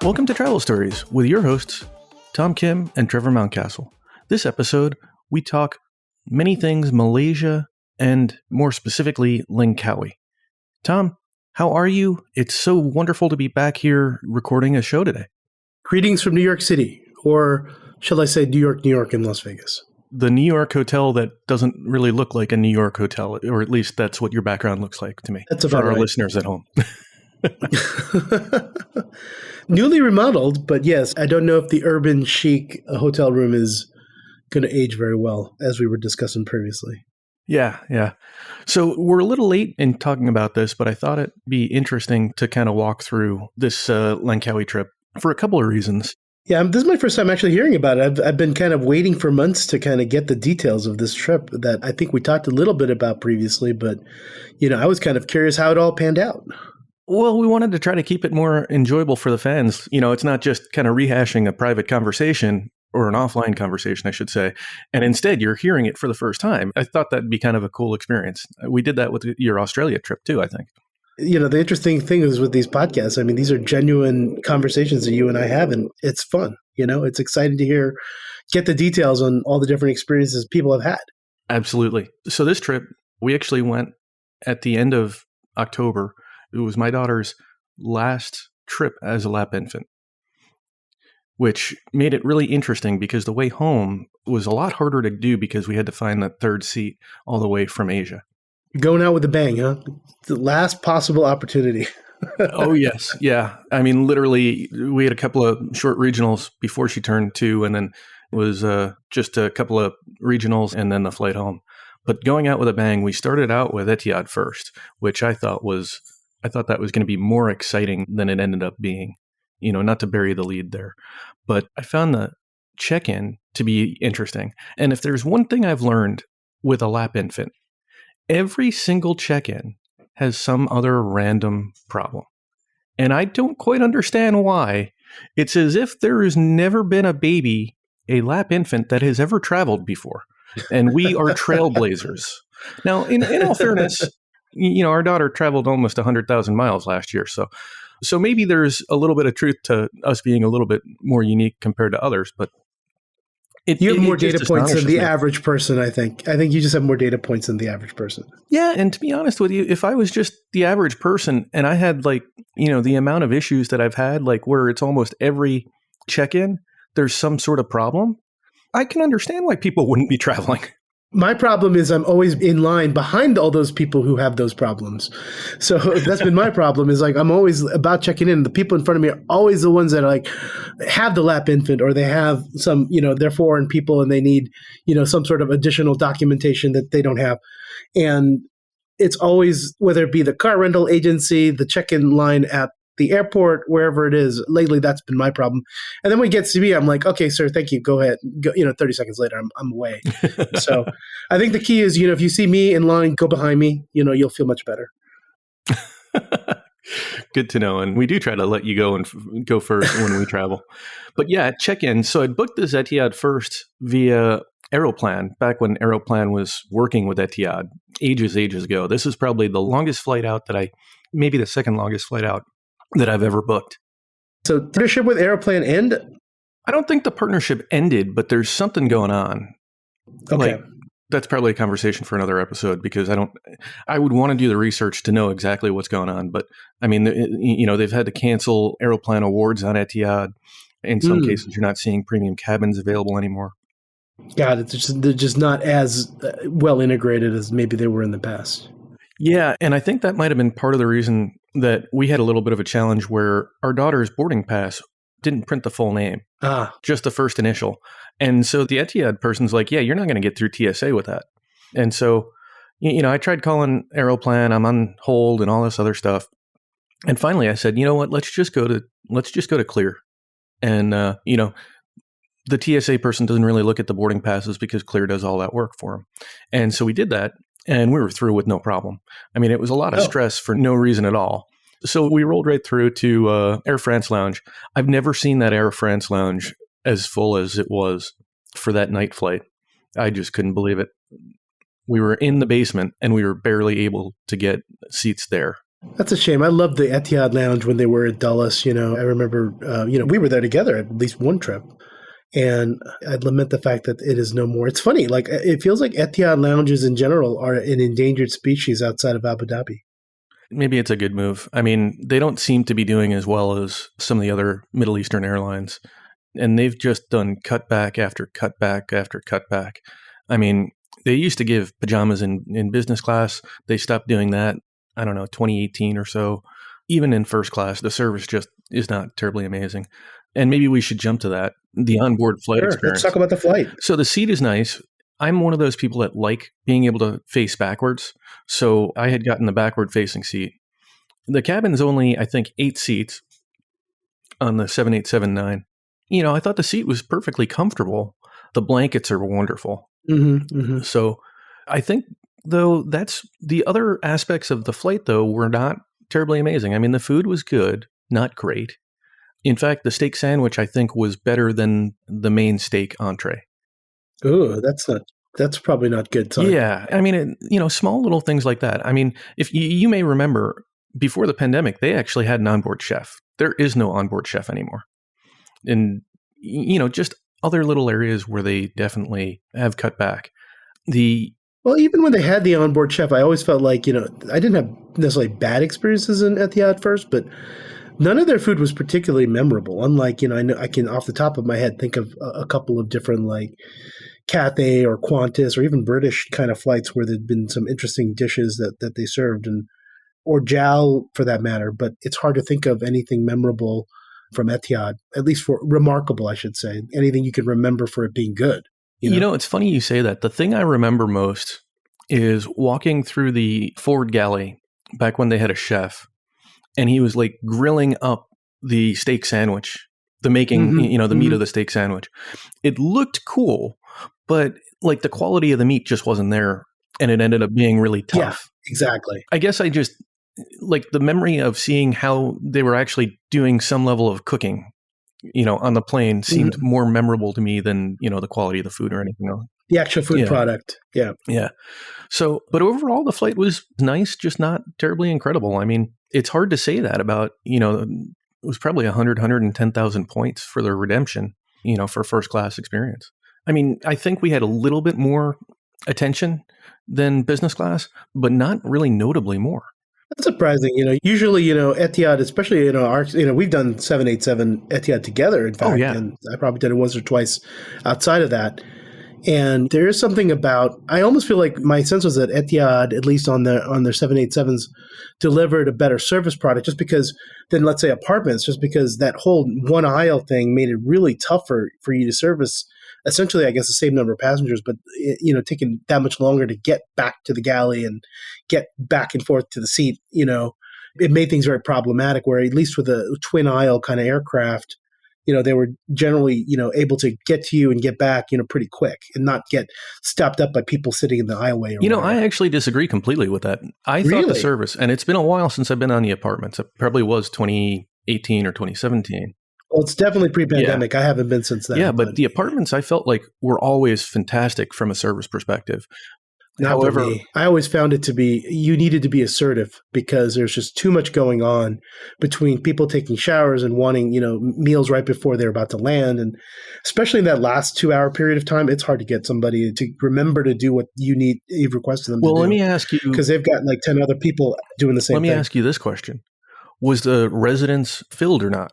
Welcome to Travel Stories with your hosts, Tom Kim and Trevor Mountcastle. This episode, we talk many things Malaysia and more specifically Langkawi. Tom, how are you? It's so wonderful to be back here recording a show today. Greetings from New York City, or shall I say New York, and Las Vegas. The New York hotel that doesn't really look like a New York hotel, or at least that's what your background looks like to me. That's about for our right. listeners at home. Newly remodeled, but yes, I don't know if the urban chic hotel room is going to age very well, as we were discussing previously. Yeah. So we're a little late in talking about this, but I thought it'd be interesting to kind of walk through this Langkawi trip for a couple of reasons. Yeah, this is my first time actually hearing about it. I've been kind of waiting for months to kind of get the details of this trip that I think we talked a little bit about previously, but I was kind of curious how it all panned out. Well, we wanted to try to keep it more enjoyable for the fans. It's not just kind of rehashing a private conversation or an offline conversation, I should say. And instead, you're hearing it for the first time. I thought that'd be kind of a cool experience. We did that with your Australia trip too, I think. The interesting thing is with these podcasts, I mean, these are genuine conversations that you and I have, and it's fun. It's exciting to get the details on all the different experiences people have had. Absolutely. So this trip, we actually went at the end of October. It was my daughter's last trip as a lap infant, which made it really interesting because the way home was a lot harder to do because we had to find that third seat all the way from Asia. Going out with a bang, huh? The last possible opportunity. Oh, yes. Yeah. I mean, literally, we had a couple of short regionals before she turned 2, and then it was just a couple of regionals and then the flight home. But going out with a bang, we started out with Etihad first, which I thought that was going to be more exciting than it ended up being, not to bury the lead there. But I found the check-in to be interesting. And if there's one thing I've learned with a lap infant, every single check-in has some other random problem. And I don't quite understand why. It's as if there has never been a lap infant that has ever traveled before. And we are trailblazers. Now, in all fairness, our daughter traveled almost 100,000 miles last year. So maybe there's a little bit of truth to us being a little bit more unique compared to others, but you have more data points than the average person, I think. I think you just have more data points than the average person. Yeah. And to be honest with you, if I was just the average person and I had the amount of issues that I've had, where it's almost every check-in, there's some sort of problem, I can understand why people wouldn't be traveling. My problem is I'm always in line behind all those people who have those problems. So that's been my problem is I'm always about checking in. The people in front of me are always the ones that have the lap infant or they have some, they're foreign people and they need, some sort of additional documentation that they don't have. And it's always, whether it be the car rental agency, the check-in line at the airport, wherever it is. Lately, that's been my problem. And then when it gets to me, I'm like, okay, sir, thank you. Go ahead. 30 seconds later, I'm away. So I think the key is, if you see me in line, go behind me, you'll feel much better. Good to know. And we do try to let you go and go first when we travel. But yeah, check-in. So I booked this Etihad First via Aeroplan, back when Aeroplan was working with Etihad ages ago. This is probably the longest flight out maybe the second longest flight out that I've ever booked. So partnership with Aeroplan end? I don't think the partnership ended, but there's something going on. Okay. That's probably a conversation for another episode because I would want to do the research to know exactly what's going on. But I mean, they've had to cancel Aeroplan awards on Etihad. In some cases, you're not seeing premium cabins available anymore. Got it. They're just not as well integrated as maybe they were in the past. Yeah, and I think that might have been part of the reason that we had a little bit of a challenge where our daughter's boarding pass didn't print the full name, just the first initial. And so the Etihad person's like, yeah, you're not going to get through TSA with that. And so, I tried calling Aeroplan, I'm on hold and all this other stuff. And finally I said, you know what, let's just go to Clear. And, the TSA person doesn't really look at the boarding passes because Clear does all that work for them. And so we did that. And we were through with no problem. I mean, it was a lot of stress for no reason at all. So we rolled right through to Air France Lounge. I've never seen that Air France Lounge as full as it was for that night flight. I just couldn't believe it. We were in the basement and we were barely able to get seats there. That's a shame. I loved the Etihad Lounge when they were at Dulles. I remember, we were there together at least one trip. And I'd lament the fact that it is no more. It's funny. Like, it feels like Etihad lounges in general are an endangered species outside of Abu Dhabi. Maybe it's a good move. I mean, they don't seem to be doing as well as some of the other Middle Eastern airlines. And they've just done cutback after cutback after cutback. I mean, they used to give pajamas in business class. They stopped doing that, 2018 or so. Even in first class, the service just is not terribly amazing. And maybe we should jump to that, the onboard flight experience. Let's talk about the flight. So the seat is nice. I'm one of those people that like being able to face backwards. So I had gotten the backward facing seat. The cabin's only, I think, 8 seats on the 787-9. I thought the seat was perfectly comfortable. The blankets are wonderful. Mm-hmm, mm-hmm. So I think, though, that's the other aspects of the flight, though, were not terribly amazing. I mean, the food was good, not great. In fact, the steak sandwich, I think, was better than the main steak entree. Oh, that's probably not good. Son. Yeah. I mean, small little things like that. I mean, if you may remember, before the pandemic, they actually had an onboard chef. There is no onboard chef anymore. And, just other little areas where they definitely have cut back. Well, even when they had the onboard chef, I always felt like, I didn't have necessarily bad experiences in Etihad First, but none of their food was particularly memorable. Unlike, I can off the top of my head think of a couple of different like Cathay or Qantas or even British kind of flights where there'd been some interesting dishes that they served, or JAL for that matter. But it's hard to think of anything memorable from Etihad, at least for remarkable, I should say. Anything you can remember for it being good. It's funny you say that. The thing I remember most is walking through the forward galley back when they had a chef, and he was like grilling up the steak sandwich, the making, Mm-hmm. the meat of the steak sandwich. It looked cool, but like the quality of the meat just wasn't there, and it ended up being really tough. Yeah, exactly. I guess I just like the memory of seeing how they were actually doing some level of cooking, on the plane seemed more memorable to me than, the quality of the food or anything else. The actual food product. Yeah. Yeah. So, but overall, the flight was nice, just not terribly incredible. I mean, it's hard to say that about, it was probably 110,000 points for the redemption, for first class experience. I mean, I think we had a little bit more attention than business class, but not really notably more. That's surprising. Usually, Etihad, especially, we've done 787 Etihad together, in fact, and I probably did it once or twice outside of that. And there is something about, I almost feel like my sense was that Etihad, at least on their 787s, delivered a better service product just because than, let's say, apartments, just because that whole one aisle thing made it really tougher for you to service essentially, I guess, the same number of passengers, but, taking that much longer to get back to the galley and get back and forth to the seat, it made things very problematic, where at least with a twin aisle kind of aircraft, they were generally, able to get to you and get back, pretty quick and not get stopped up by people sitting in the aisleway. I actually disagree completely with that. I thought the service, and it's been a while since I've been on the apartments. It probably was 2018 or 2017. Well, it's definitely pre-pandemic. Yeah. I haven't been since then. Yeah, but the apartments I felt like were always fantastic from a service perspective. However, I always found it to be, you needed to be assertive because there's just too much going on between people taking showers and wanting, meals right before they're about to land. And especially in that last 2-hour period of time, it's hard to get somebody to remember to do what you've requested them to do. Well, let me ask you. Because they've got like 10 other people doing the same thing. Let me ask you this question. Was the residence filled or not?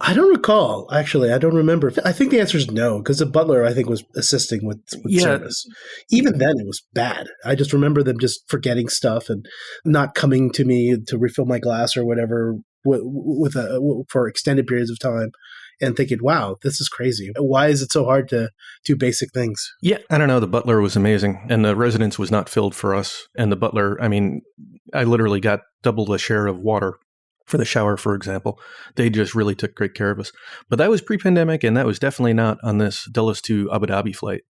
I don't recall, actually. I don't remember. I think the answer is no, because the butler, I think, was assisting with service. Even then, it was bad. I just remember them just forgetting stuff and not coming to me to refill my glass or whatever for extended periods of time and thinking, wow, this is crazy. Why is it so hard to do basic things? Yeah, I don't know. The butler was amazing, and the residence was not filled for us. And the butler, I mean, I literally got double the share of water for the shower, for example. They just really took great care of us. But that was pre-pandemic, and that was definitely not on this Dulles to Abu Dhabi flight.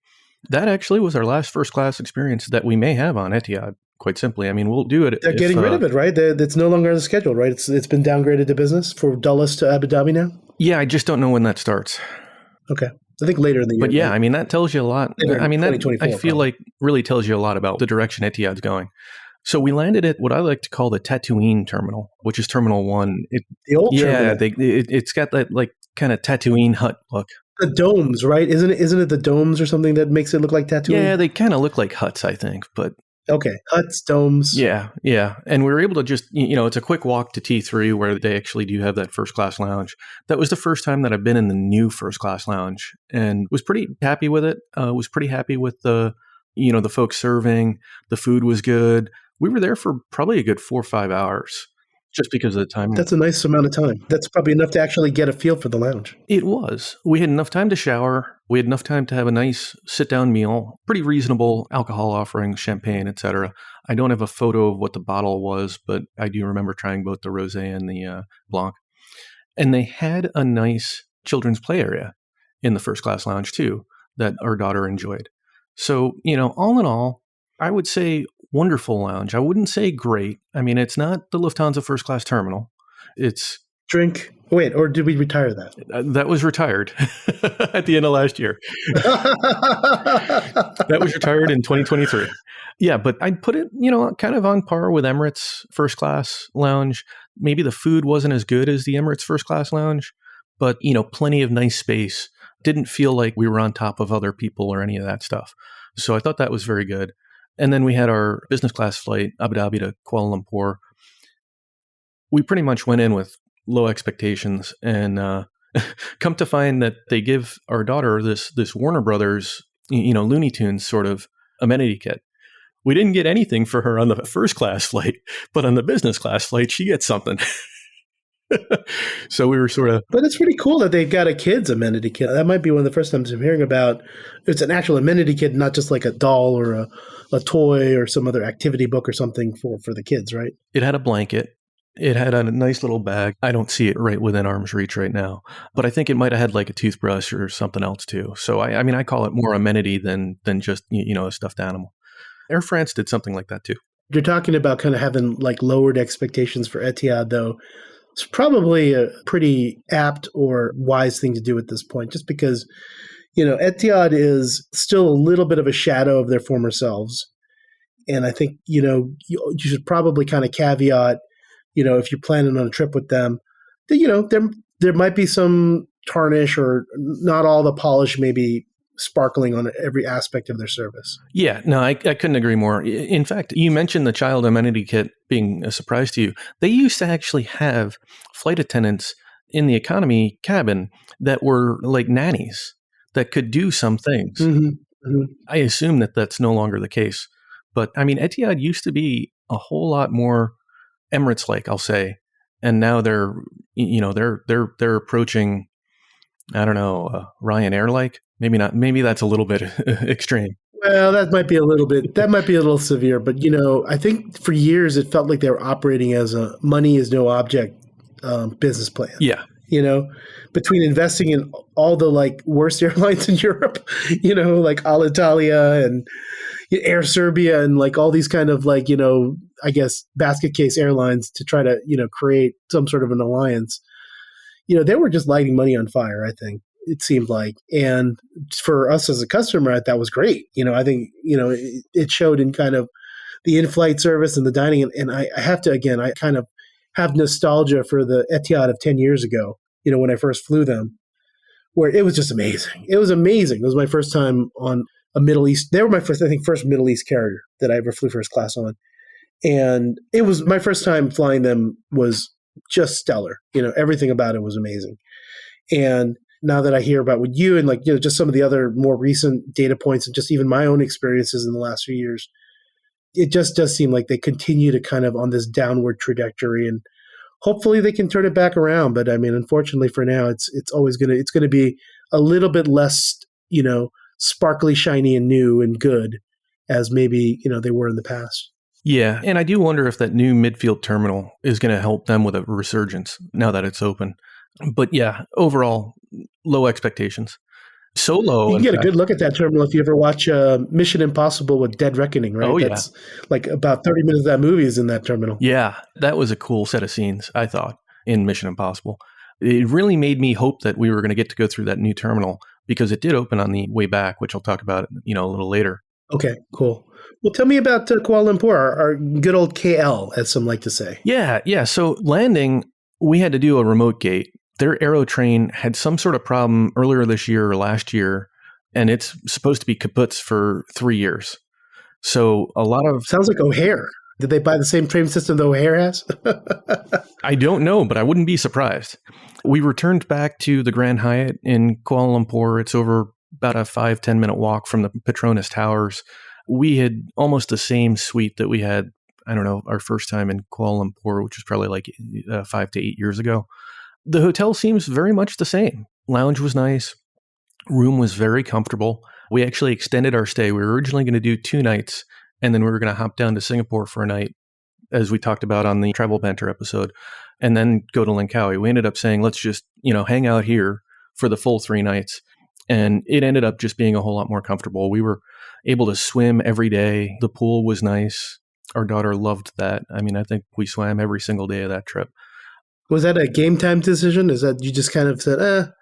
That actually was our last first class experience that we may have on Etihad, quite simply. I mean, we'll do it. They're getting rid of it, right? It's no longer on the schedule, right? It's been downgraded to business for Dulles to Abu Dhabi now? Yeah, I just don't know when that starts. Okay. I think later in the year. But yeah, I mean, that tells you a lot. Later in I mean, that 2024 I feel probably. like really tells you a lot about the direction Etihad's going. So we landed at what I like to call the Tatooine terminal, which is Terminal 1. The old terminal. It's got that like kind of Tatooine hut look. The domes, right? Isn't it the domes or something that makes it look like Tatooine? Yeah, they kind of look like huts, I think. But okay, huts, domes. yeah. And we were able to just, it's a quick walk to T3 where they actually do have that first class lounge. That was the first time that I've been in the new first class lounge and was pretty happy with it. Was pretty happy with the folks serving. The food was good. We were there for probably a good 4 or 5 hours just because of the time. That's a nice amount of time. That's probably enough to actually get a feel for the lounge. It was. We had enough time to shower. We had enough time to have a nice sit-down meal, pretty reasonable alcohol offerings, champagne, etc. I don't have a photo of what the bottle was, but I do remember trying both the rosé and the Blanc. And they had a nice children's play area in the first class lounge too that our daughter enjoyed. So, all in all, I would say wonderful lounge. I wouldn't say great. I mean, it's not the Lufthansa first class terminal. It's drink. Wait, or did we retire that? That was retired at the end of last year. That was retired in 2023. Yeah, but I'd put it, kind of on par with Emirates first class lounge. Maybe the food wasn't as good as the Emirates first class lounge, but, plenty of nice space. Didn't feel like we were on top of other people or any of that stuff. So I thought that was very good. And then we had our business class flight, Abu Dhabi to Kuala Lumpur. We pretty much went in with low expectations and come to find that they give our daughter this Warner Brothers, Looney Tunes sort of amenity kit. We didn't get anything for her on the first class flight, but on the business class flight, she gets something. So we were sort of... But it's pretty cool that they've got a kid's amenity kit. That might be one of the first times I'm hearing about it's an actual amenity kit, not just like a doll or a toy or some other activity book or something for the kids, right? It had a blanket. It had a nice little bag. I don't see it right within arm's reach right now, but I think it might have had like a toothbrush or something else too. So I mean, I call it more amenity than just, a stuffed animal. Air France did something like that too. You're talking about kind of having like lowered expectations for Etihad, though. It's probably a pretty apt or wise thing to do at this point, just because, Etihad is still a little bit of a shadow of their former selves. And I think, you should probably kind of caveat, if you're planning on a trip with them, that, there might be some tarnish or not all the polish maybe sparkling on every aspect of their service. Yeah, no, I couldn't agree more. In fact, you mentioned the child amenity kit being a surprise to you. They used to actually have flight attendants in the economy cabin that were like nannies that could do some things. Mm-hmm. Mm-hmm. I assume that that's no longer the case. But I mean, Etihad used to be a whole lot more Emirates-like, I'll say, and now they're approaching, I don't know, Ryanair-like. Maybe not. Maybe that's a little bit extreme. Well, that might be a little severe, but I think for years it felt like they were operating as a money is no object business plan. Yeah. Between investing in all the like worst airlines in Europe, like Alitalia and Air Serbia and like all these kind of like, I guess basket case airlines to try to, create some sort of an alliance. They were just lighting money on fire, I think. It seemed like, and for us as a customer, that was great. I think, it showed in kind of the in-flight service and the dining. And I have to, again, I kind of have nostalgia for the Etihad of 10 years ago, when I first flew them, where it was just amazing. It was amazing. It was my first time on a Middle East. They were my first Middle East carrier that I ever flew first class on. And it was my first time flying them was just stellar. Everything about it was amazing. And now that I hear about with you and just some of the other more recent data points and just even my own experiences in the last few years, it just does seem like they continue to kind of on this downward trajectory, and hopefully they can turn it back around. But I mean, unfortunately for now, it's going to be a little bit less, sparkly, shiny and new and good as maybe, they were in the past. Yeah. And I do wonder if that new midfield terminal is going to help them with a resurgence now that it's open. But yeah, overall, low expectations. So low. You can get a good look at that terminal if you ever watch Mission Impossible with Dead Reckoning, right? Oh, yeah. That's like about 30 minutes of that movie is in that terminal. Yeah, that was a cool set of scenes, I thought, in Mission Impossible. It really made me hope that we were going to get to go through that new terminal because it did open on the way back, which I'll talk about, a little later. Okay, cool. Well, tell me about Kuala Lumpur, our good old KL, as some like to say. Yeah. So landing, we had to do a remote gate. Their aero train had some sort of problem earlier this year or last year, and it's supposed to be kaputs for 3 years. So a lot of... Sounds like O'Hare. Did they buy the same train system that O'Hare has? I don't know, but I wouldn't be surprised. We returned back to the Grand Hyatt in Kuala Lumpur. It's over about a 5-10 minute walk from the Petronas Towers. We had almost the same suite that we had, I don't know, our first time in Kuala Lumpur, which was probably like 5 to 8 years ago. The hotel seems very much the same. Lounge was nice. Room was very comfortable. We actually extended our stay. We were originally going to do 2 nights, and then we were going to hop down to Singapore for a night, as we talked about on the Travel Banter episode, and then go to Langkawi. We ended up saying, let's just, hang out here for the full 3 nights. And it ended up just being a whole lot more comfortable. We were able to swim every day. The pool was nice. Our daughter loved that. I mean, I think we swam every single day of that trip. Was that a game time decision? Is that you just kind of said,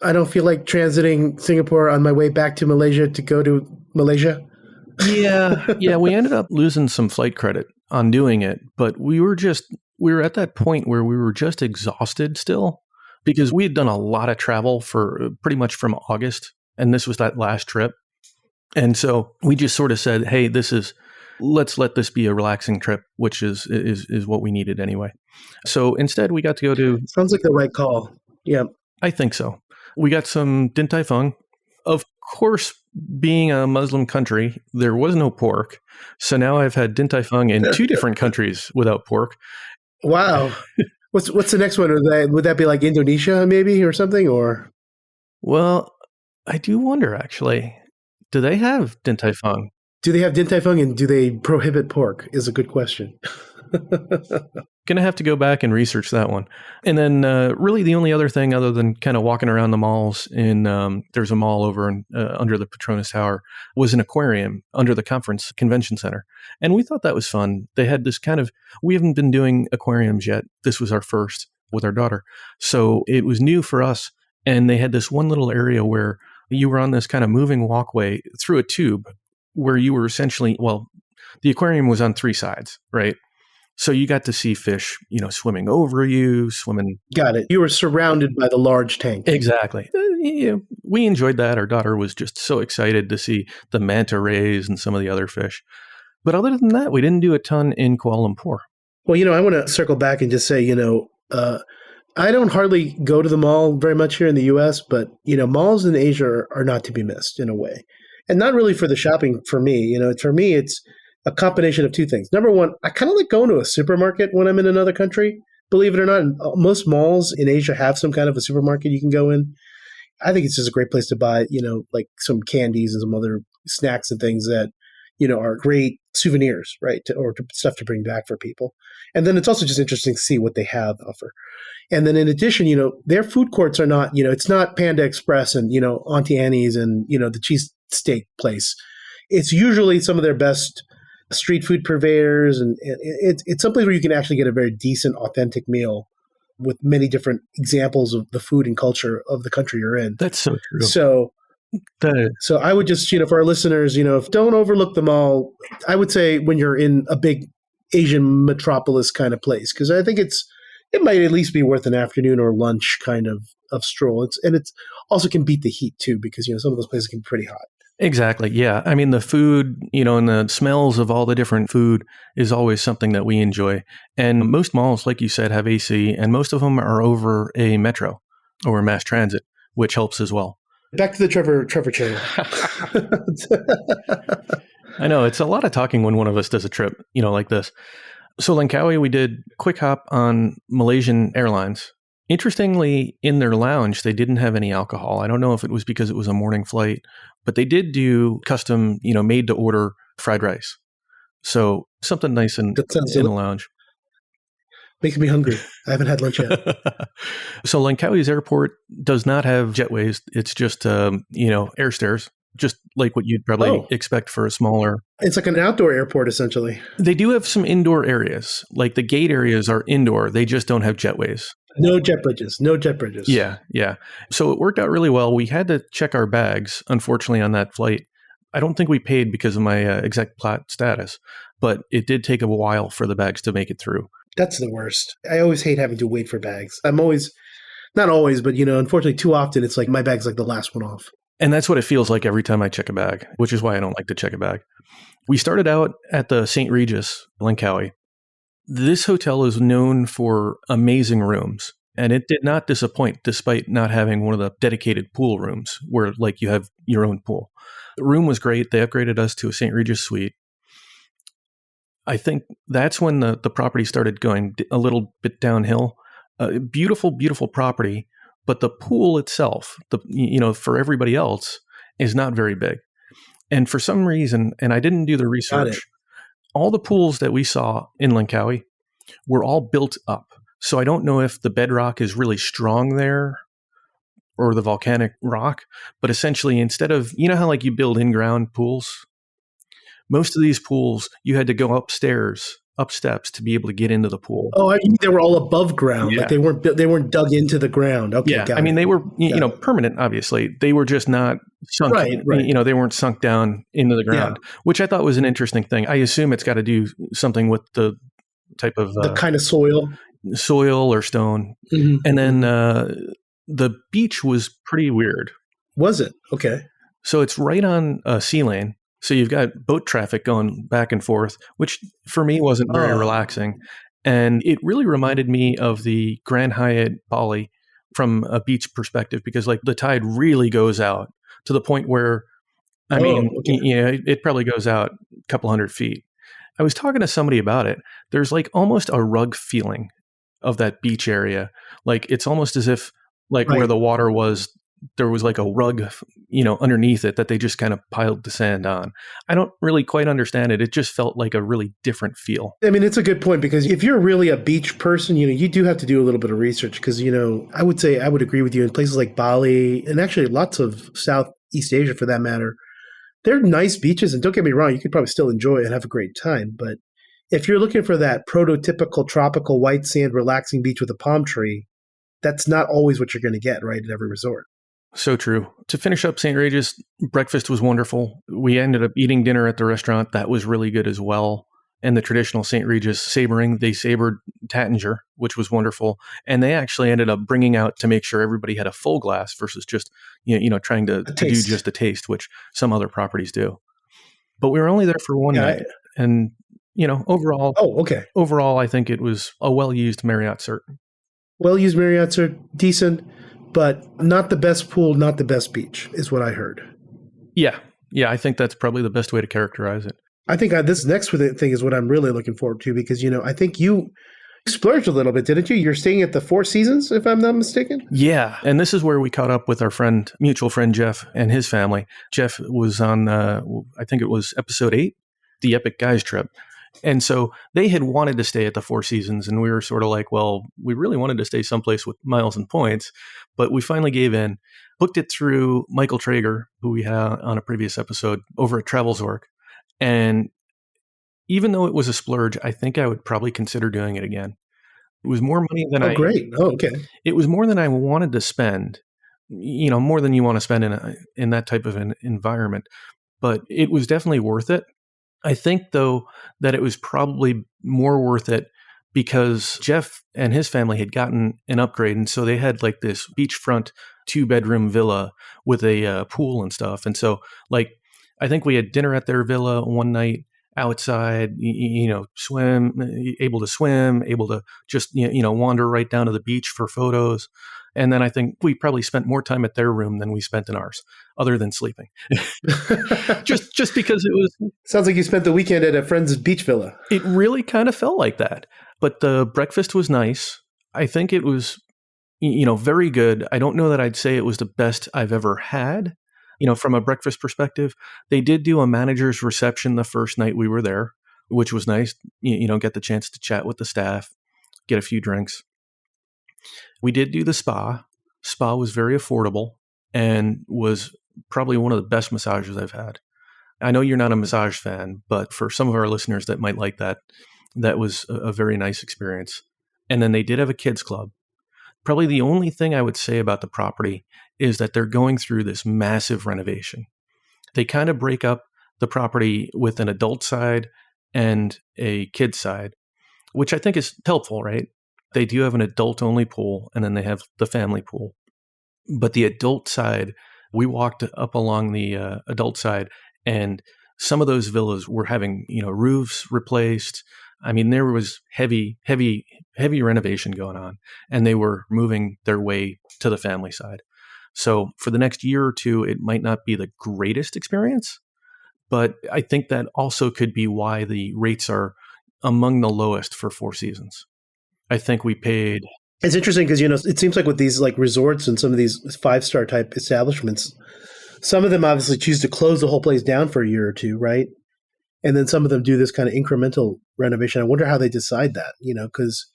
I don't feel like transiting Singapore on my way back to Malaysia to go to Malaysia? Yeah. We ended up losing some flight credit on doing it, but we were at that point where we were just exhausted still, because we had done a lot of travel for pretty much from August, and this was that last trip. And so we just sort of said, hey, let's let this be a relaxing trip, which is what we needed anyway. So instead we got to go to... Sounds like the right call. Yeah. I think so. We got some Din Tai Fung. Of course, being a Muslim country, there was no pork. So now I've had Din Tai Fung in 2 different countries without pork. Wow. What's the next one? Would that be like Indonesia maybe or something? Or well, I do wonder actually. Do they have Din Tai Fung? Do they have Din Tai Fung, and do they prohibit pork? Is a good question. Gonna have to go back and research that one. And then really the only other thing other than kind of walking around the malls there's a mall over under the Petronas Tower, was an aquarium under the convention center. And we thought that was fun. They had this we haven't been doing aquariums yet. This was our first with our daughter. So it was new for us. And they had this one little area where you were on this kind of moving walkway through a tube where you were essentially, the aquarium was on 3 sides, right? So you got to see fish, swimming over you, swimming. Got it. You were surrounded by the large tank. Exactly. We enjoyed that. Our daughter was just so excited to see the manta rays and some of the other fish. But other than that, we didn't do a ton in Kuala Lumpur. Well, I want to circle back and just say, I don't hardly go to the mall very much here in the U.S., but, malls in Asia are not to be missed in a way. And not really for the shopping for me. For me, it's a combination of 2 things. Number one, I kind of like going to a supermarket when I'm in another country. Believe it or not, most malls in Asia have some kind of a supermarket you can go in. I think it's just a great place to buy, like some candies and some other snacks and things that, are great souvenirs, right? Or stuff to bring back for people. And then it's also just interesting to see what they have to offer. And then in addition, their food courts are not, it's not Panda Express and, Auntie Annie's and, the cheesesteak place. It's usually some of their best street food purveyors. And it's someplace where you can actually get a very decent, authentic meal with many different examples of the food and culture of the country you're in. That's so true. So I would just, for our listeners, don't overlook them all. I would say when you're in a big Asian metropolis kind of place, because I think it might at least be worth an afternoon or lunch kind of stroll. It's also can beat the heat too, because, some of those places can be pretty hot. Exactly. Yeah. I mean, the food, and the smells of all the different food is always something that we enjoy. And most malls, like you said, have AC, and most of them are over a metro or a mass transit, which helps as well. Back to the Trevor channel. I know it's a lot of talking when one of us does a trip, like this. So Langkawi, we did quick hop on Malaysian Airlines. Interestingly, in their lounge, they didn't have any alcohol. I don't know if it was because it was a morning flight, but they did do custom, made to order fried rice. So something nice in the lounge. Makes me hungry. I haven't had lunch yet. So Langkawi's airport does not have jetways. It's just, air stairs, just like what you'd probably expect for a smaller. It's like an outdoor airport, essentially. They do have some indoor areas. Like the gate areas are indoor. They just don't have jetways. No jet bridges. No jet bridges. Yeah, yeah. So it worked out really well. We had to check our bags, unfortunately, on that flight. I don't think we paid because of my exec plat status, but it did take a while for the bags to make it through. That's the worst. I always hate having to wait for bags. I'm always, not always, but unfortunately, too often it's like my bag's like the last one off. And that's what it feels like every time I check a bag, which is why I don't like to check a bag. We started out at the St. Regis, Langkawi. This hotel is known for amazing rooms, and it did not disappoint despite not having one of the dedicated pool rooms where like you have your own pool. The room was great. They upgraded us to a St. Regis suite. I think that's when the property started going a little bit downhill. Beautiful, beautiful property, but the pool itself, for everybody else, is not very big. And for some reason, and I didn't do the research, all the pools that we saw in Langkawi were all built up. So I don't know if the bedrock is really strong there or the volcanic rock, but essentially instead of, how like you build in-ground pools, most of these pools, you had to go up steps to be able to get into the pool. Oh, I mean, they were all above ground. Yeah. Like they weren't dug into the ground. Okay, yeah. I mean, they were, permanent, obviously. They were just not sunk. Right. They weren't sunk down into the ground, which I thought was an interesting thing. I assume it's got to do something with the type of... the kind of soil or stone. Mm-hmm. And then the beach was pretty weird. Was it? Okay. So it's right on a sea lane. So you've got boat traffic going back and forth, which for me wasn't very relaxing. And it really reminded me of the Grand Hyatt Bali from a beach perspective, because like the tide really goes out to the point where, it probably goes out a couple 100 feet. I was talking to somebody about it. There's like almost a rug feeling of that beach area. Like it's almost as if where the water was, there was like a rug, underneath it that they just kind of piled the sand on. I don't really quite understand it. It just felt like a really different feel. I mean, it's a good point, because if you're really a beach person, you do have to do a little bit of research, because, I would say I would agree with you in places like Bali and actually lots of Southeast Asia for that matter. They're nice beaches, and don't get me wrong, you could probably still enjoy it and have a great time. But if you're looking for that prototypical tropical white sand relaxing beach with a palm tree, that's not always what you're going to get, right, at every resort. So true. To finish up St. Regis, breakfast was wonderful. We ended up eating dinner at the restaurant. That was really good as well. And the traditional St. Regis sabering, they sabered Tattinger, which was wonderful. And they actually ended up bringing out to make sure everybody had a full glass versus just, trying to do just a taste, which some other properties do. But we were only there for one night. And, overall, overall, I think it was a well-used Marriott cert. Well-used Marriott cert, decent. But not the best pool, not the best beach, is what I heard. Yeah. Yeah, I think that's probably the best way to characterize it. I think this next thing is what I'm really looking forward to, because, I think you splurged a little bit, didn't you? You're staying at the Four Seasons, if I'm not mistaken? Yeah. And this is where we caught up with our mutual friend, Jeff, and his family. Jeff was on, I think it was episode 8, the Epic Guys Trip. And so they had wanted to stay at the Four Seasons, and we were sort of like, well, we really wanted to stay someplace with miles and points, but we finally gave in, booked it through Michael Traeger, who we had on a previous episode over at TravelStories. And even though it was a splurge, I think I would probably consider doing it again. It was more money than It was more than I wanted to spend, more than you want to spend in that type of an environment, but it was definitely worth it. I think, though, that it was probably more worth it because Jeff and his family had gotten an upgrade. And so they had like this beachfront 2-bedroom villa with a pool and stuff. And so I think we had dinner at their villa one night outside, able to swim, able to just, wander right down to the beach for photos. And then I think we probably spent more time at their room than we spent in ours, other than sleeping. just because it was... Sounds like you spent the weekend at a friend's beach villa. It really kind of felt like that. But the breakfast was nice. I think it was, very good. I don't know that I'd say it was the best I've ever had, from a breakfast perspective. They did do a manager's reception the first night we were there, which was nice. Get the chance to chat with the staff, get a few drinks. We did do the spa. Spa was very affordable and was probably one of the best massages I've had. I know you're not a massage fan, but for some of our listeners that might like that, that was a very nice experience. And then they did have a kids club. Probably the only thing I would say about the property is that they're going through this massive renovation. They kind of break up the property with an adult side and a kid side, which I think is helpful, right? They do have an adult only pool, and then they have the family pool. But the adult side, we walked up along the adult side, and some of those villas were having, roofs replaced. I mean, there was heavy renovation going on, and they were moving their way to the family side. So for the next year or two, it might not be the greatest experience, but I think that also could be why the rates are among the lowest for Four Seasons. I think we paid. It's interesting because, it seems like with these like resorts and some of these 5-star type establishments, some of them obviously choose to close the whole place down for a year or two, right? And then some of them do this kind of incremental renovation. I wonder how they decide that, because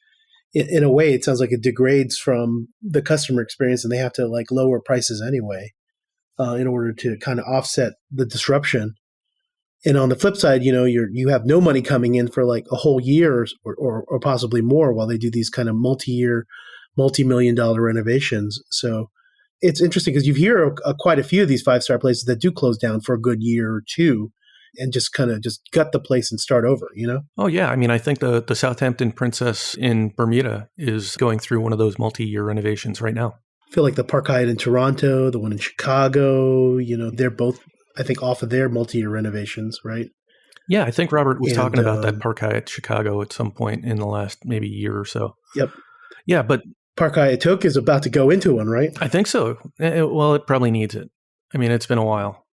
in a way, it sounds like it degrades from the customer experience, and they have to like lower prices anyway in order to kind of offset the disruption. And on the flip side, you have no money coming in for like a whole year or possibly more while they do these kind of multi-year, multi-million-dollar renovations. So it's interesting because you hear quite a few of these 5-star places that do close down for a good year or two and just kind of just gut the place and start over, Oh, yeah. I mean, I think the Southampton Princess in Bermuda is going through one of those multi-year renovations right now. I feel like the Park Hyatt in Toronto, the one in Chicago, they're both, I think, off of their multi-year renovations, right? Yeah, I think Robert was talking about that Park Hyatt Chicago at some point in the last maybe year or so. Yep. Yeah, but Park Hyatt Tokyo is about to go into one, right? I think so. Well, it probably needs it. I mean, it's been a while.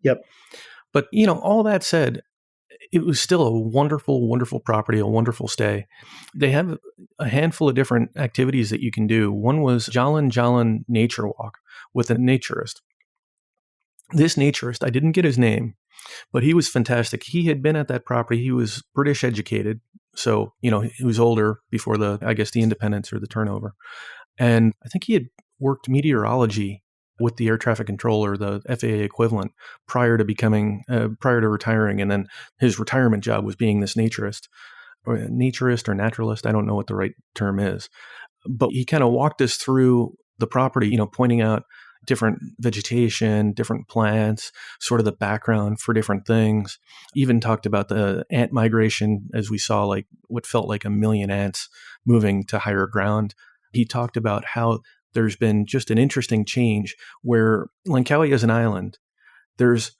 Yep. But, all that said, it was still a wonderful, wonderful property, a wonderful stay. They have a handful of different activities that you can do. One was Jalan Jalan Nature Walk with a naturist. This naturist, I didn't get his name, but he was fantastic. He had been at that property. He was British educated. So, he was older before the independence or the turnover. And I think he had worked meteorology with the air traffic controller, the FAA equivalent, prior to retiring. And then his retirement job was being this naturist or naturalist. I don't know what the right term is, but he kind of walked us through the property, pointing out different vegetation, different plants, sort of the background for different things. Even talked about the ant migration as we saw like what felt like 1 million ants moving to higher ground. He talked about how there's been just an interesting change where Langkawi is an island. There's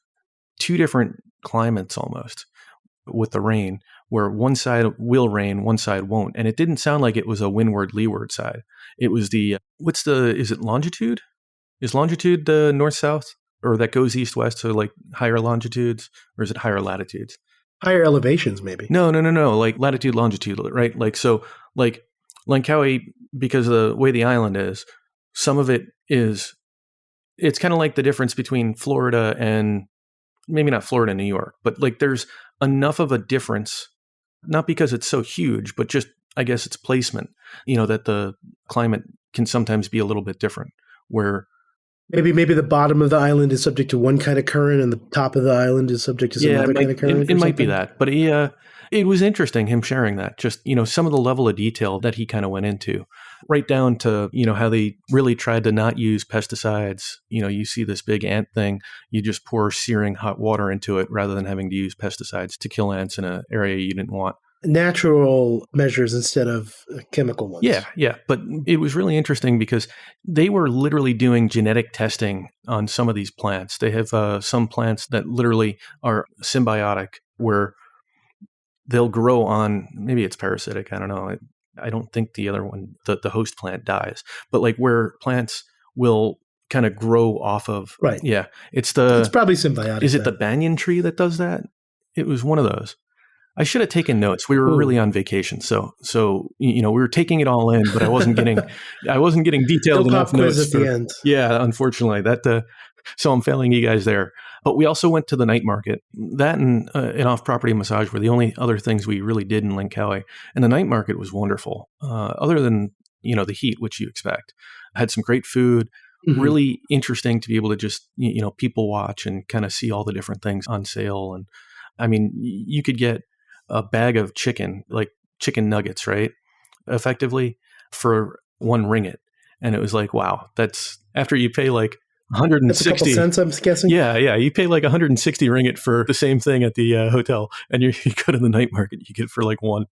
2 different climates almost with the rain, where one side will rain, one side won't. And it didn't sound like it was a windward, leeward side. It was is it longitude? Is longitude the north-south, or that goes east-west, so like higher longitudes, or is it higher latitudes? Higher elevations, maybe. No, like latitude, longitude, right? Like, so like Langkawi, because of the way the island is, some of it's kind of like the difference between Florida and maybe not Florida and New York, but like there's enough of a difference, not because it's so huge, but just, I guess, its placement, that the climate can sometimes be a little bit different, where maybe the bottom of the island is subject to one kind of current and the top of the island is subject to some other kind of current. It might be that, but it was interesting him sharing that, just, some of the level of detail that he kind of went into, right down to, how they really tried to not use pesticides. You see this big ant thing, you just pour searing hot water into it rather than having to use pesticides to kill ants in an area you didn't want. Natural measures instead of chemical ones. Yeah. But it was really interesting because they were literally doing genetic testing on some of these plants. They have some plants that literally are symbiotic, where they'll grow on, maybe it's parasitic, I don't know. I don't think the other one, the host plant, dies. But like where plants will kind of grow off of. Right. Yeah. It's probably symbiotic. Is it the banyan tree that does that? It was one of those. I should have taken notes. We were really on vacation, so we were taking it all in, but I wasn't getting detailed enough notes at the end. Yeah, unfortunately, so I'm failing you guys there. But we also went to the night market. That and an off-property massage were the only other things we really did in Langkawi. And the night market was wonderful. Other than the heat, which you expect, I had some great food. Mm-hmm. Really interesting to be able to just people watch and kind of see all the different things on sale. And I mean, you could get a bag of chicken, like chicken nuggets, right? Effectively for 1 ringgit. And it was like, wow, that's after you pay like That's a couple 160. cents, I'm guessing. Yeah, you pay like 160 ringgit for the same thing at the hotel, and you go to the night market, you get it for like one.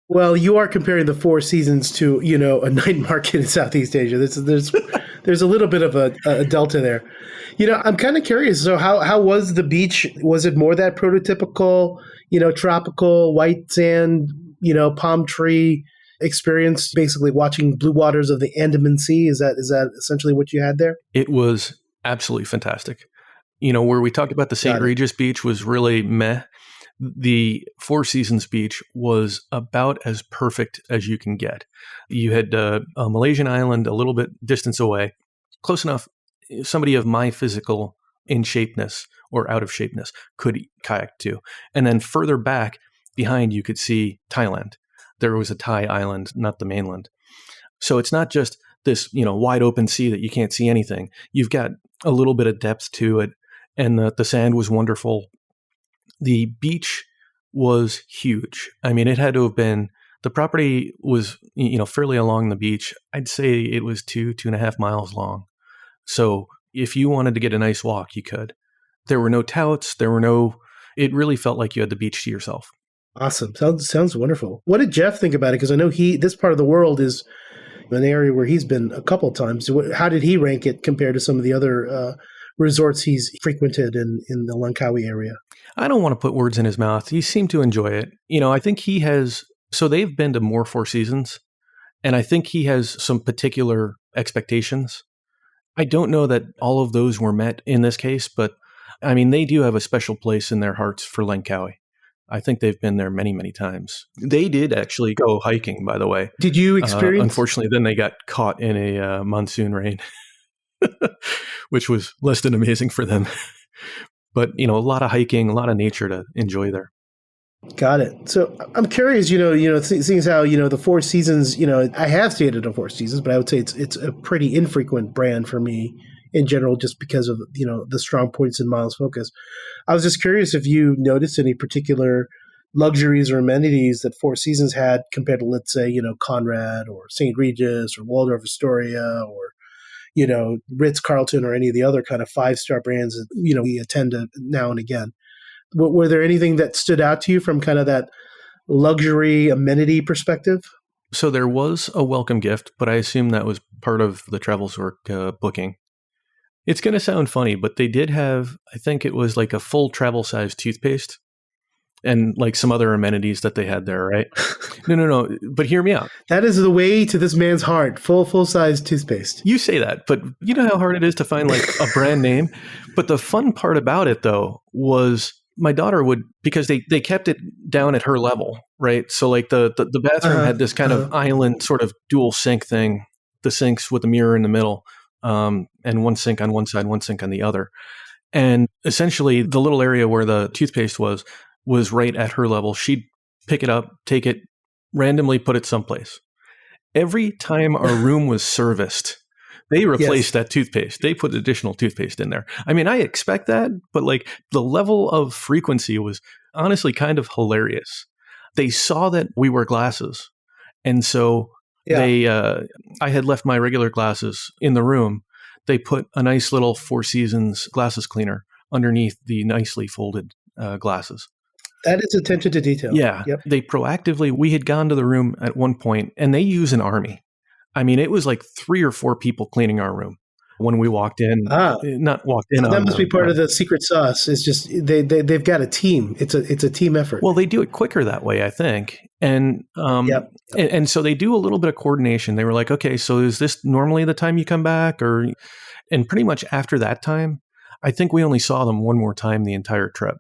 Well, you are comparing the Four Seasons to, a night market in Southeast Asia. There's a little bit of a delta there. I'm kind of curious. So how was the beach? Was it more that prototypical, tropical white sand, palm tree experience, basically watching blue waters of the Andaman Sea? Is that essentially what you had there? It was absolutely fantastic. Where we talked about the St. Regis beach was really meh. The Four Seasons beach was about as perfect as you can get. You had a Malaysian island a little bit distance away, close enough somebody of my physical in shapeness or out of shapeness could kayak to. And then further back behind, you could see Thailand. There was a Thai island, not the mainland. So it's not just this, wide open sea that you can't see anything. You've got a little bit of depth to it, and the sand was wonderful. The beach was huge. I mean, it had to have been, the property was, fairly along the beach. I'd say it was 2.5 miles long. So if you wanted to get a nice walk, you could. There were no touts. It really felt like you had the beach to yourself. Awesome. Sounds wonderful. What did Jeff think about it? Because I know this part of the world is an area where he's been a couple of times. How did he rank it compared to some of the other resorts he's frequented in the Langkawi area? I don't want to put words in his mouth. He seemed to enjoy it. I think he has, so they've been to more Four Seasons, and I think he has some particular expectations. I don't know that all of those were met in this case, but I mean, they do have a special place in their hearts for Langkawi. I think they've been there many, many times. They did actually go hiking, by the way. Did you experience? Unfortunately, then they got caught in a monsoon rain, which was less than amazing for them. But, a lot of hiking, a lot of nature to enjoy there. Got it. So I'm curious, seeing as how, the Four Seasons, I have stayed at a Four Seasons, but I would say it's a pretty infrequent brand for me in general, just because of, the strong points in Miles Focus. I was just curious if you noticed any particular luxuries or amenities that Four Seasons had compared to, let's say, Conrad or St. Regis or Waldorf Astoria or, Ritz-Carlton or any of the other kind of 5-star brands that, we attend to now and again. Were there anything that stood out to you from kind of that luxury amenity perspective? So there was a welcome gift, but I assume that was part of the TravelStories booking. It's going to sound funny, but they did have, I think it was like a full travel-size toothpaste and like some other amenities that they had there, right? No. But hear me out. That is the way to this man's heart. Full-size toothpaste. You say that, but you know how hard it is to find like a brand name? But the fun part about it, though, was my daughter would, because they kept it down at her level, right? So like the bathroom had this kind of island sort of dual sink thing, the sinks with a mirror in the middle, and one sink on one side, one sink on the other. And essentially the little area where the toothpaste was right at her level. She'd pick it up, take it, randomly put it someplace. Every time our room was serviced, they replaced that toothpaste. They put additional toothpaste in there. I mean, I expect that, but like the level of frequency was honestly kind of hilarious. They saw that we wear glasses. And so I had left my regular glasses in the room. They put a nice little Four Seasons glasses cleaner underneath the nicely folded glasses. That is attention to detail. Yeah. Yep. They proactively, we had gone to the room at one point and they use an army. I mean, it was like 3 or 4 people cleaning our room when we walked in. Not walked in. That must be part of the secret sauce. It's just they've got a team. It's a team effort. Well, they do it quicker that way, I think. And and so they do a little bit of coordination. They were like, okay, so is this normally the time you come back? And pretty much after that time, I think we only saw them one more time the entire trip.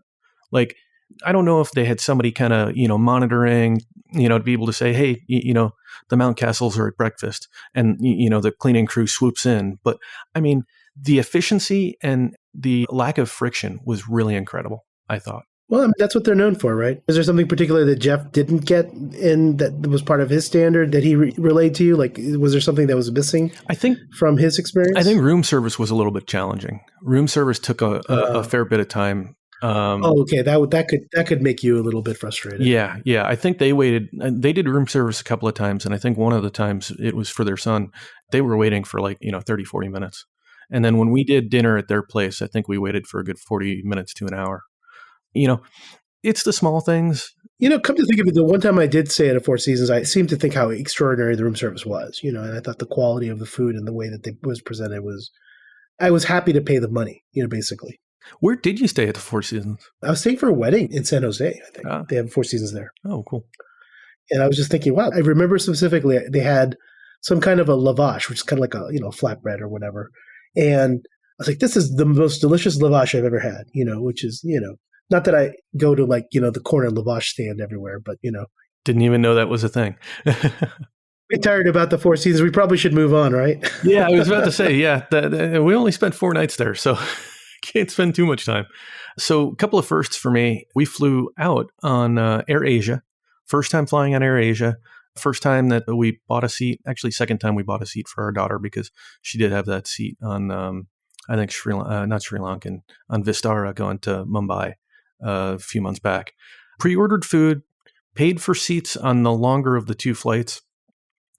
Like, I don't know if they had somebody kind of, monitoring, to be able to say, hey, the Mount Castles are at breakfast and, the cleaning crew swoops in. But I mean, the efficiency and the lack of friction was really incredible, I thought. Well, I mean, that's what they're known for, right? Is there something particular that Jeff didn't get in that was part of his standard that he relayed to you? Like, was there something that was missing, I think, from his experience? I think room service was a little bit challenging. Room service took a fair bit of time. Oh, okay. That could make you a little bit frustrated. Yeah, yeah. I think they waited. They did room service a couple of times, and I think one of the times it was for their son. They were waiting for 30, 40 minutes. And then when we did dinner at their place, I think we waited for a good 40 minutes to an hour. You know, it's the small things. Come to think of it, the one time I did stay at a Four Seasons, I seemed to think how extraordinary the room service was. And I thought the quality of the food and the way that it was presented I was happy to pay the money. Basically. Where did you stay at the Four Seasons? I was staying for a wedding in San Jose. I think they have Four Seasons there. Oh, cool. And I was just thinking, wow. I remember specifically they had some kind of a lavash, which is kind of like a flatbread or whatever. And I was like, this is the most delicious lavash I've ever had. Which is not that I go to the corner lavash stand everywhere, but Didn't even know that was a thing. We're tired about the Four Seasons. We probably should move on, right? Yeah, I was about to say, we only spent 4 nights there, so can't spend too much time. So a couple of firsts for me. We flew out on Air Asia. First time flying on Air Asia. First time that we bought a seat. Actually, second time we bought a seat for our daughter because she did have that seat on, I think, not Sri Lankan, on Vistara going to Mumbai a few months back. Pre-ordered food, paid for seats on the longer of the 2 flights.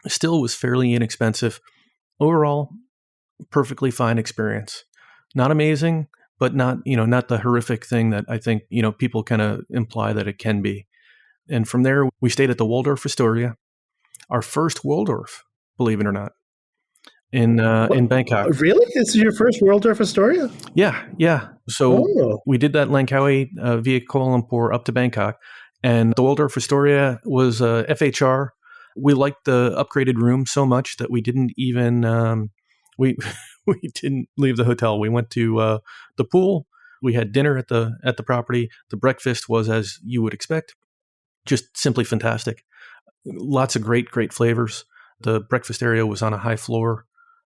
Still was fairly inexpensive. Overall, perfectly fine experience. Not amazing, but not the horrific thing that I think, people kind of imply that it can be. And from there, we stayed at the Waldorf Astoria, our first Waldorf, believe it or not, in Bangkok. Really? This is your first Waldorf Astoria? Yeah. So we did that Langkawi via Kuala Lumpur up to Bangkok, and the Waldorf Astoria was FHR. We liked the upgraded room so much that we didn't even we didn't leave the hotel. We went to the pool. We had dinner at the property. The breakfast was as you would expect, just simply fantastic. Lots of great flavors. The breakfast area was on a high floor,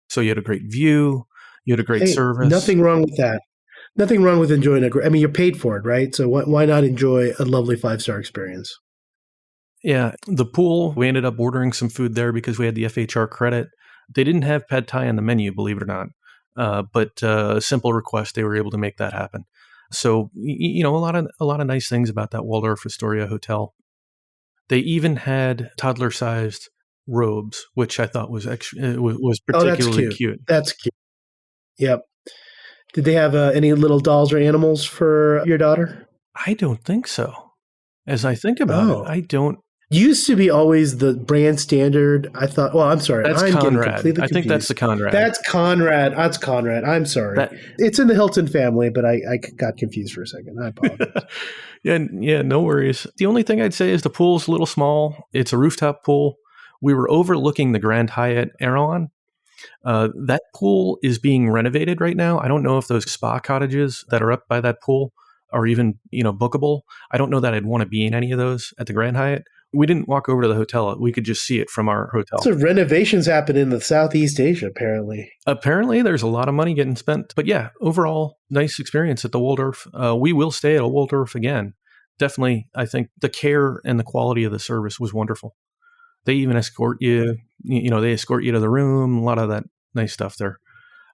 so you had a great view. You had a great service. Nothing wrong with that. Nothing wrong with enjoying you're paid for it, right? So why not enjoy a lovely 5-star experience? Yeah, the pool, we ended up ordering some food there because we had the FHR credit. They didn't have pad thai on the menu, believe it or not, but a simple request, they were able to make that happen. So, a lot of nice things about that Waldorf Astoria hotel. They even had toddler-sized robes, which I thought was particularly cute. That's cute. Yep. Did they have any little dolls or animals for your daughter? I don't think so. As I think about it, I don't. Used to be always the brand standard. I thought, well, I'm sorry. That's Conrad. I think that's the Conrad. That's Conrad. I'm sorry. It's in the Hilton family, but I got confused for a second. I apologize. Yeah, no worries. The only thing I'd say is the pool's a little small. It's a rooftop pool. We were overlooking the Grand Hyatt Erewhon. That pool is being renovated right now. I don't know if those spa cottages that are up by that pool are even, bookable. I don't know that I'd want to be in any of those at the Grand Hyatt. We didn't walk over to the hotel. We could just see it from our hotel. So renovations happen in the Southeast Asia, apparently. Apparently, there's a lot of money getting spent. But yeah, overall, nice experience at the Waldorf. We will stay at a Waldorf again. Definitely, I think the care and the quality of the service was wonderful. They even escort you, they escort you to the room, a lot of that nice stuff there.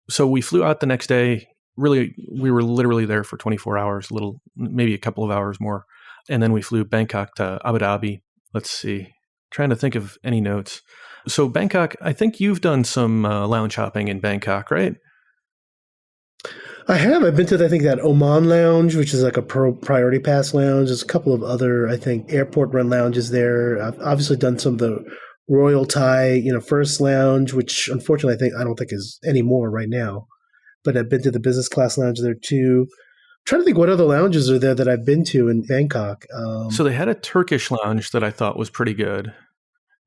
So we flew out the next day. Really, we were literally there for 24 hours, maybe a couple of hours more. And then we flew Bangkok to Abu Dhabi. Let's see. Trying to think of any notes. So Bangkok, I think you've done some lounge hopping in Bangkok, right? I have. I've been to, I think, that Oman lounge, which is like a priority pass lounge. There's a couple of other, I think, airport run lounges there. I've obviously done some of the Royal Thai, First Lounge, which unfortunately I don't think is anymore right now. But I've been to the business class lounge there too. I'm trying to think what other lounges are there that I've been to in Bangkok. So they had a Turkish lounge that I thought was pretty good.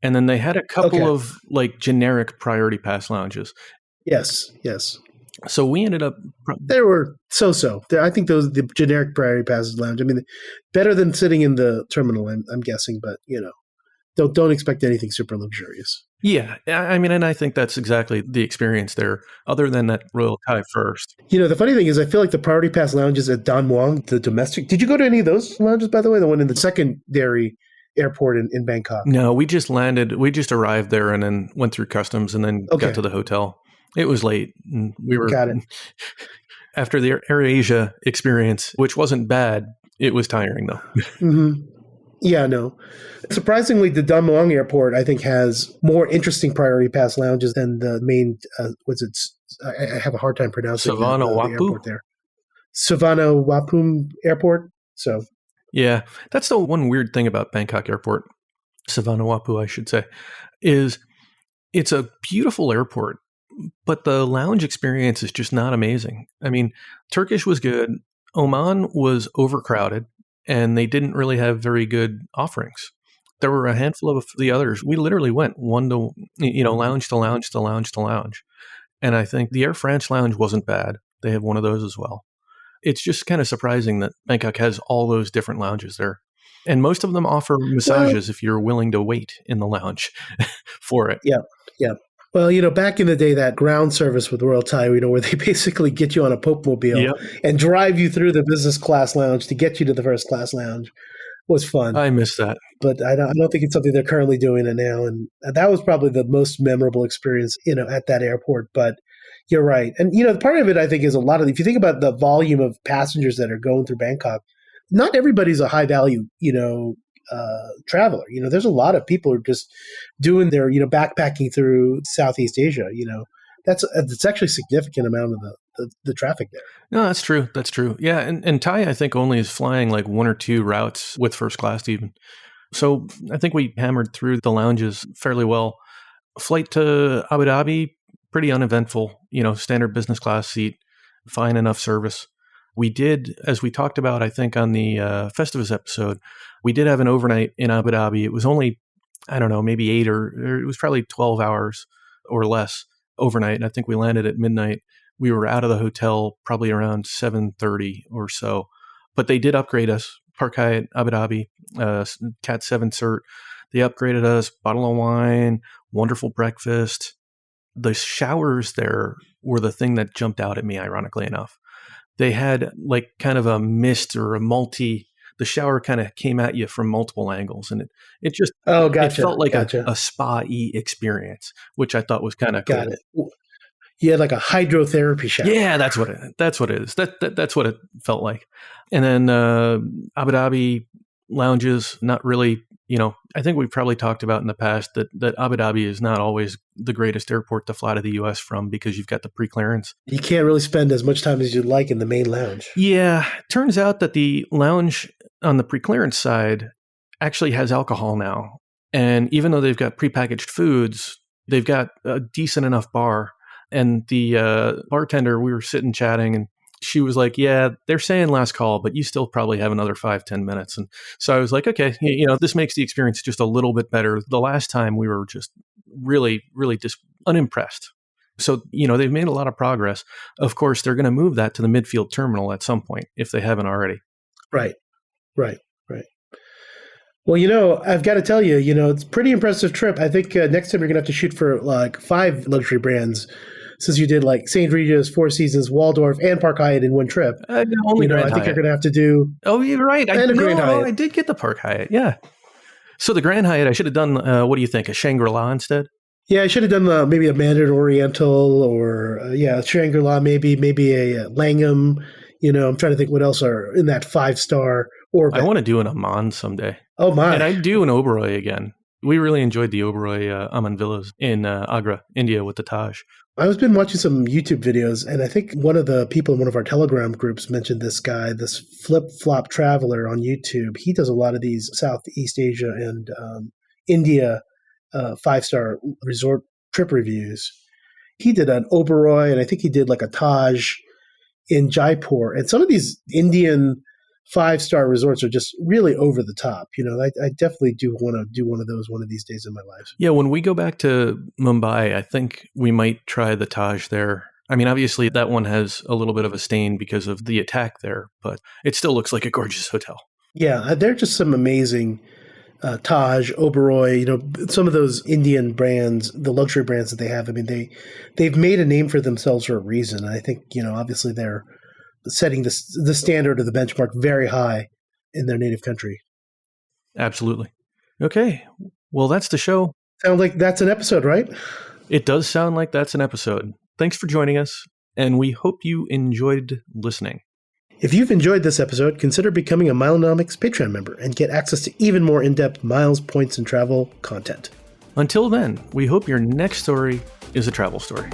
And then they had a couple of generic priority pass lounges. Yes. So we ended up. They were so. I think the generic priority passes lounge. I mean, better than sitting in the terminal, I'm guessing, but don't expect anything super luxurious. Yeah, I mean, and I think that's exactly the experience there, other than that Royal Thai First. The funny thing is I feel like the priority pass lounges at Don Muang, the domestic. Did you go to any of those lounges, by the way? The one in the secondary airport in Bangkok? No, we just landed. We just arrived there and then went through customs and then got to the hotel. It was late. And we were. Got it. After the AirAsia experience, which wasn't bad, it was tiring though. Hmm. Yeah, no. Surprisingly, the Dammuang Airport, I think, has more interesting priority pass lounges than the main, I have a hard time pronouncing Savannah the Wapu? airport there. Savannah Wapum Airport. So, Yeah, that's the one weird thing about Bangkok Airport, Savannah Wapu, I should say, is it's a beautiful airport, but the lounge experience is just not amazing. I mean, Turkish was good. Oman was overcrowded, and they didn't really have very good offerings. There were a handful of the others. We literally went one to, lounge to lounge to lounge to lounge. And I think the Air France lounge wasn't bad. They have one of those as well. It's just kind of surprising that Bangkok has all those different lounges there. And most of them offer massages if you're willing to wait in the lounge for it. yeah, yeah. Well, back in the day, that ground service with Royal Thai, where they basically get you on a Pope Mobile Yep. and drive you through the business class lounge to get you to the first class lounge was fun. I miss that. But I don't think it's something they're currently doing it now. And that was probably the most memorable experience, at that airport. But you're right. And, part of it, I think, is if you think about the volume of passengers that are going through Bangkok, not everybody's a high value, traveler. There's a lot of people who are just doing their, backpacking through Southeast Asia. It's actually a significant amount of the traffic there. No, that's true. That's true. Yeah. And Thai, I think, only is flying like one or two routes with first class even. So I think we hammered through the lounges fairly well. Flight to Abu Dhabi, pretty uneventful, standard business class seat, fine enough service. We did, as we talked about, I think on the Festivus episode, we did have an overnight in Abu Dhabi. It was only, I don't know, maybe 8 or it was probably 12 hours or less overnight. And I think we landed at midnight. We were out of the hotel probably around 7:30 or so. But they did upgrade us. Park Hyatt, Abu Dhabi, Cat 7 cert. They upgraded us, bottle of wine, wonderful breakfast. The showers there were the thing that jumped out at me, ironically enough. They had like kind of a mist or the shower kind of came at you from multiple angles. And it just, it felt like a spa-y experience, which I thought was kind of cool. Got it. You had like a hydrotherapy shower. Yeah, that's what it is. That's what it felt like. And then Abu Dhabi lounges, not really, I think we've probably talked about in the past that Abu Dhabi is not always the greatest airport to fly to the U.S. from because you've got the pre-clearance. You can't really spend as much time as you'd like in the main lounge. Yeah. Turns out that the lounge on the pre-clearance side actually has alcohol now. And even though they've got prepackaged foods, they've got a decent enough bar. And the bartender, we were sitting chatting and she was like, yeah, they're saying last call, but you still probably have another 5-10 minutes. And so I was like, okay, this makes the experience just a little bit better. The last time we were just really, really just unimpressed. So, they've made a lot of progress. Of course, they're going to move that to the midfield terminal at some point if they haven't already. Right. Well, I've got to tell you, it's a pretty impressive trip. I think next time you're going to have to shoot for like 5 luxury brands. Since you did like St. Regis, Four Seasons, Waldorf, and Park Hyatt in one trip, only Grand I think Hyatt. You're going to have to do. Oh, you're right. Grand Hyatt. I did get the Park Hyatt. Yeah. So the Grand Hyatt, I should have done. What do you think? A Shangri-La instead? Yeah, I should have done maybe a Mandarin Oriental or Shangri-La, maybe a Langham. I'm trying to think what else are in that 5-star orbit. I want to do an Amman someday. Oh my! And I'd do an Oberoi again. We really enjoyed the Oberoi Aman Villas in Agra, India, with the Taj. I've been watching some YouTube videos, and I think one of the people in one of our Telegram groups mentioned this guy, this flip-flop traveler on YouTube. He does a lot of these Southeast Asia and India 5-star resort trip reviews. He did an Oberoi, and I think he did like a Taj in Jaipur. And some of these Indian 5-star resorts are just really over the top. I definitely do want to do one of those one of these days in my life. Yeah, when we go back to Mumbai, I think we might try the Taj there. I mean, obviously that one has a little bit of a stain because of the attack there, but it still looks like a gorgeous hotel. Yeah, they're just some amazing Taj, Oberoi, some of those Indian brands, the luxury brands that they have. I mean, they've made a name for themselves for a reason. And I think, obviously they're setting the standard of the benchmark very high in their native country. Absolutely. Okay. Well, that's the show. Sounds like that's an episode, right? It does sound like that's an episode. Thanks for joining us. and we hope you enjoyed listening. If you've enjoyed this episode, consider becoming a Milenomics Patreon member and get access to even more in-depth miles, points, and travel content. Until then, we hope your next story is a travel story.